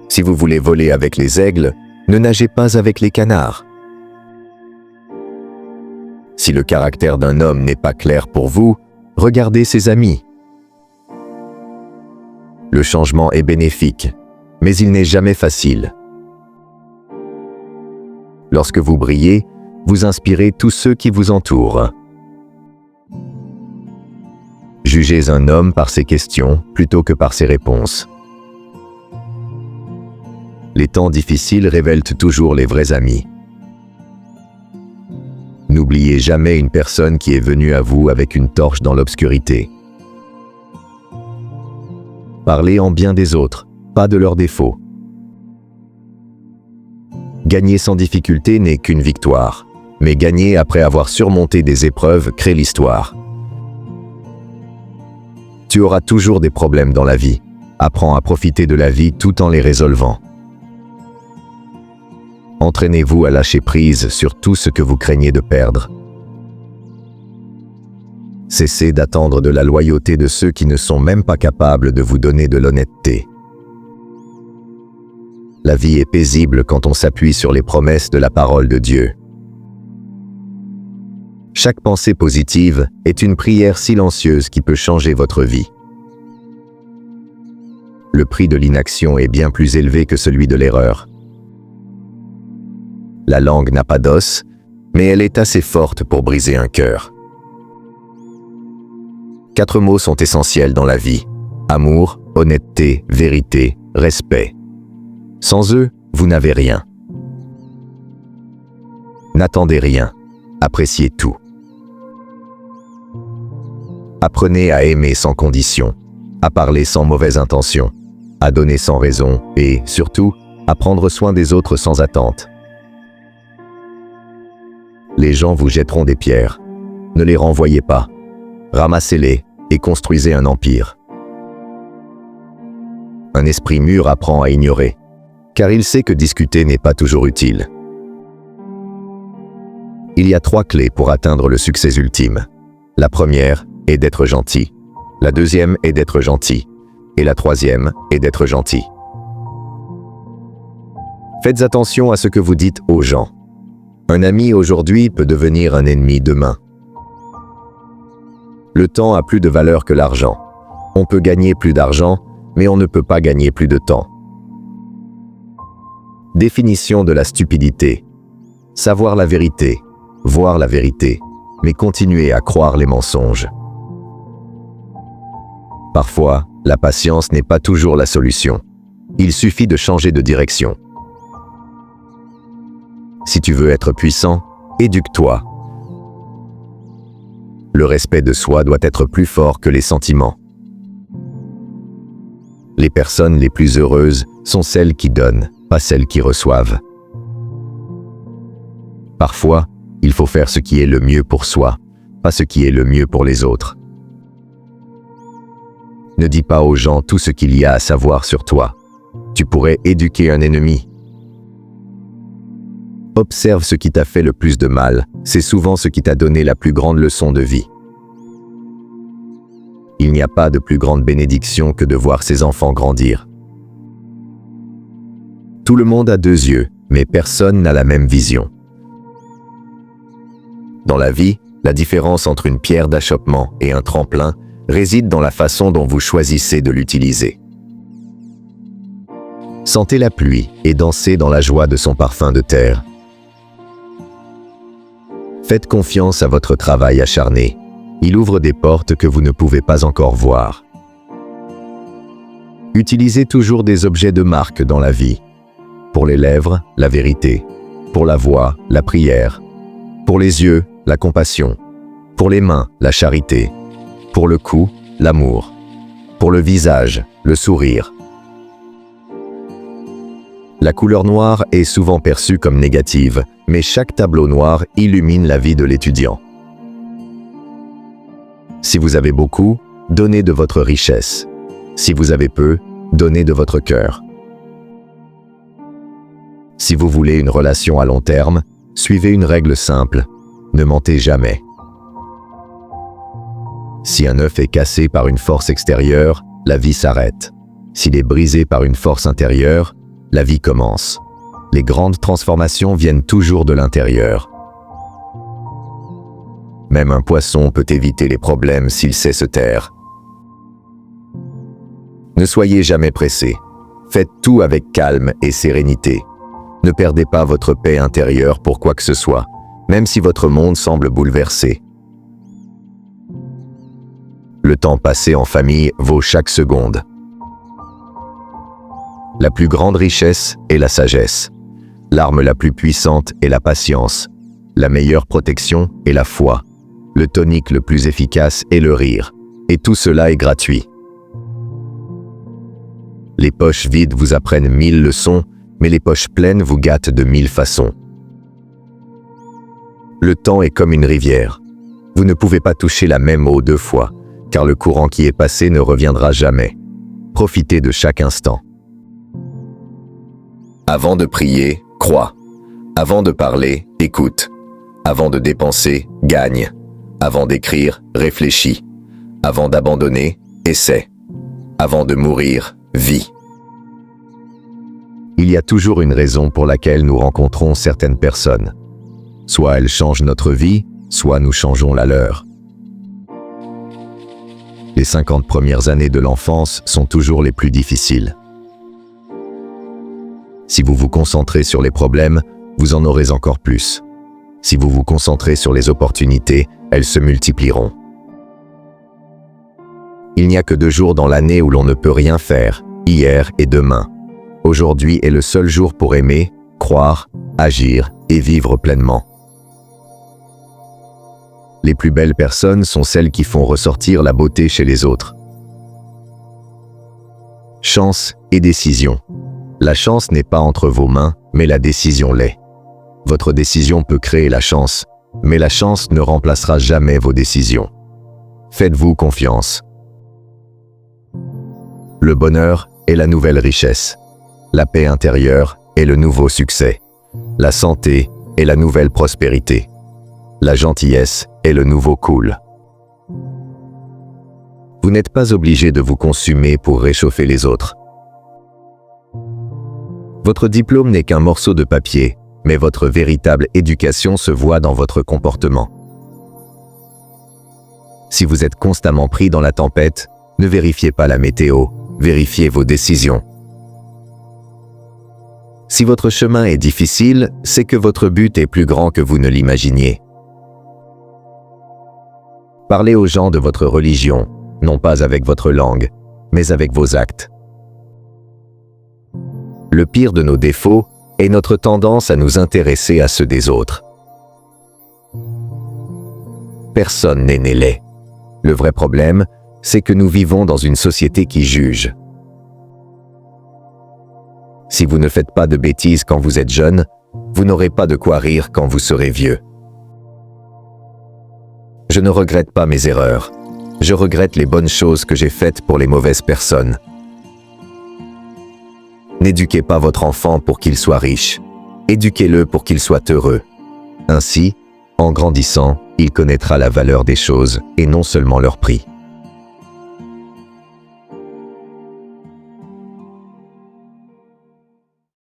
Si vous voulez voler avec les aigles, ne nagez pas avec les canards. Si le caractère d'un homme n'est pas clair pour vous, regardez ses amis. Le changement est bénéfique, mais il n'est jamais facile. Lorsque vous brillez, vous inspirez tous ceux qui vous entourent. Jugez un homme par ses questions plutôt que par ses réponses. Les temps difficiles révèlent toujours les vrais amis. N'oubliez jamais une personne qui est venue à vous avec une torche dans l'obscurité. Parlez en bien des autres, pas de leurs défauts. Gagner sans difficulté n'est qu'une victoire, mais gagner après avoir surmonté des épreuves crée l'histoire. Tu auras toujours des problèmes dans la vie. Apprends à profiter de la vie tout en les résolvant. Entraînez-vous à lâcher prise sur tout ce que vous craignez de perdre. Cessez d'attendre de la loyauté de ceux qui ne sont même pas capables de vous donner de l'honnêteté. La vie est paisible quand on s'appuie sur les promesses de la parole de Dieu. Chaque pensée positive est une prière silencieuse qui peut changer votre vie. Le prix de l'inaction est bien plus élevé que celui de l'erreur. La langue n'a pas d'os, mais elle est assez forte pour briser un cœur. 4 mots sont essentiels dans la vie: amour, honnêteté, vérité, respect. Sans eux, vous n'avez rien. N'attendez rien, appréciez tout. Apprenez à aimer sans condition, à parler sans mauvaise intention, à donner sans raison et, surtout, à prendre soin des autres sans attente. Les gens vous jetteront des pierres. Ne les renvoyez pas. Ramassez-les et construisez un empire. Un esprit mûr apprend à ignorer, car il sait que discuter n'est pas toujours utile. Il y a 3 clés pour atteindre le succès ultime. La première est d'être gentil. La deuxième est d'être gentil. Et la troisième est d'être gentil. Faites attention à ce que vous dites aux gens. Un ami aujourd'hui peut devenir un ennemi demain. Le temps a plus de valeur que l'argent. On peut gagner plus d'argent, mais on ne peut pas gagner plus de temps. Définition de la stupidité. Savoir la vérité, voir la vérité, mais continuer à croire les mensonges. Parfois, la patience n'est pas toujours la solution. Il suffit de changer de direction. Si tu veux être puissant, éduque-toi. Le respect de soi doit être plus fort que les sentiments. Les personnes les plus heureuses sont celles qui donnent, pas celles qui reçoivent. Parfois, il faut faire ce qui est le mieux pour soi, pas ce qui est le mieux pour les autres. Ne dis pas aux gens tout ce qu'il y a à savoir sur toi. Tu pourrais éduquer un ennemi. Observe ce qui t'a fait le plus de mal, c'est souvent ce qui t'a donné la plus grande leçon de vie. Il n'y a pas de plus grande bénédiction que de voir ses enfants grandir. Tout le monde a 2 yeux, mais personne n'a la même vision. Dans la vie, la différence entre une pierre d'achoppement et un tremplin réside dans la façon dont vous choisissez de l'utiliser. Sentez la pluie et dansez dans la joie de son parfum de terre. Faites confiance à votre travail acharné. Il ouvre des portes que vous ne pouvez pas encore voir. Utilisez toujours des objets de marque dans la vie. Pour les lèvres, la vérité. Pour la voix, la prière. Pour les yeux, la compassion. Pour les mains, la charité. Pour le cou, l'amour. Pour le visage, le sourire. La couleur noire est souvent perçue comme négative, mais chaque tableau noir illumine la vie de l'étudiant. Si vous avez beaucoup, donnez de votre richesse. Si vous avez peu, donnez de votre cœur. Si vous voulez une relation à long terme, suivez une règle simple, ne mentez jamais. Si un œuf est cassé par une force extérieure, la vie s'arrête. S'il est brisé par une force intérieure, la vie commence. Les grandes transformations viennent toujours de l'intérieur. Même un poisson peut éviter les problèmes s'il sait se taire. Ne soyez jamais pressé. Faites tout avec calme et sérénité. Ne perdez pas votre paix intérieure pour quoi que ce soit, même si votre monde semble bouleversé. Le temps passé en famille vaut chaque seconde. La plus grande richesse est la sagesse. L'arme la plus puissante est la patience. La meilleure protection est la foi. Le tonique le plus efficace est le rire. Et tout cela est gratuit. Les poches vides vous apprennent 1000 leçons, mais les poches pleines vous gâtent de 1000 façons. Le temps est comme une rivière. Vous ne pouvez pas toucher la même eau 2 fois, car le courant qui est passé ne reviendra jamais. Profitez de chaque instant. Avant de prier, crois. Avant de parler, écoute. Avant de dépenser, gagne. Avant d'écrire, réfléchis. Avant d'abandonner, essaie. Avant de mourir, vis. Il y a toujours une raison pour laquelle nous rencontrons certaines personnes. Soit elles changent notre vie, soit nous changeons la leur. Les 50 premières années de l'enfance sont toujours les plus difficiles. Si vous vous concentrez sur les problèmes, vous en aurez encore plus. Si vous vous concentrez sur les opportunités, elles se multiplieront. Il n'y a que 2 jours dans l'année où l'on ne peut rien faire, hier et demain. Aujourd'hui est le seul jour pour aimer, croire, agir et vivre pleinement. Les plus belles personnes sont celles qui font ressortir la beauté chez les autres. Chance et décision. La chance n'est pas entre vos mains, mais la décision l'est. Votre décision peut créer la chance, mais la chance ne remplacera jamais vos décisions. Faites-vous confiance. Le bonheur est la nouvelle richesse. La paix intérieure est le nouveau succès. La santé est la nouvelle prospérité. La gentillesse est le nouveau cool. Vous n'êtes pas obligé de vous consumer pour réchauffer les autres. Votre diplôme n'est qu'un morceau de papier, mais votre véritable éducation se voit dans votre comportement. Si vous êtes constamment pris dans la tempête, ne vérifiez pas la météo, vérifiez vos décisions. Si votre chemin est difficile, c'est que votre but est plus grand que vous ne l'imaginiez. Parlez aux gens de votre religion, non pas avec votre langue, mais avec vos actes. Le pire de nos défauts est notre tendance à nous intéresser à ceux des autres. Personne n'est né laid. Le vrai problème, c'est que nous vivons dans une société qui juge. Si vous ne faites pas de bêtises quand vous êtes jeune, vous n'aurez pas de quoi rire quand vous serez vieux. Je ne regrette pas mes erreurs. Je regrette les bonnes choses que j'ai faites pour les mauvaises personnes. N'éduquez pas votre enfant pour qu'il soit riche. Éduquez-le pour qu'il soit heureux. Ainsi, en grandissant, il connaîtra la valeur des choses et non seulement leur prix.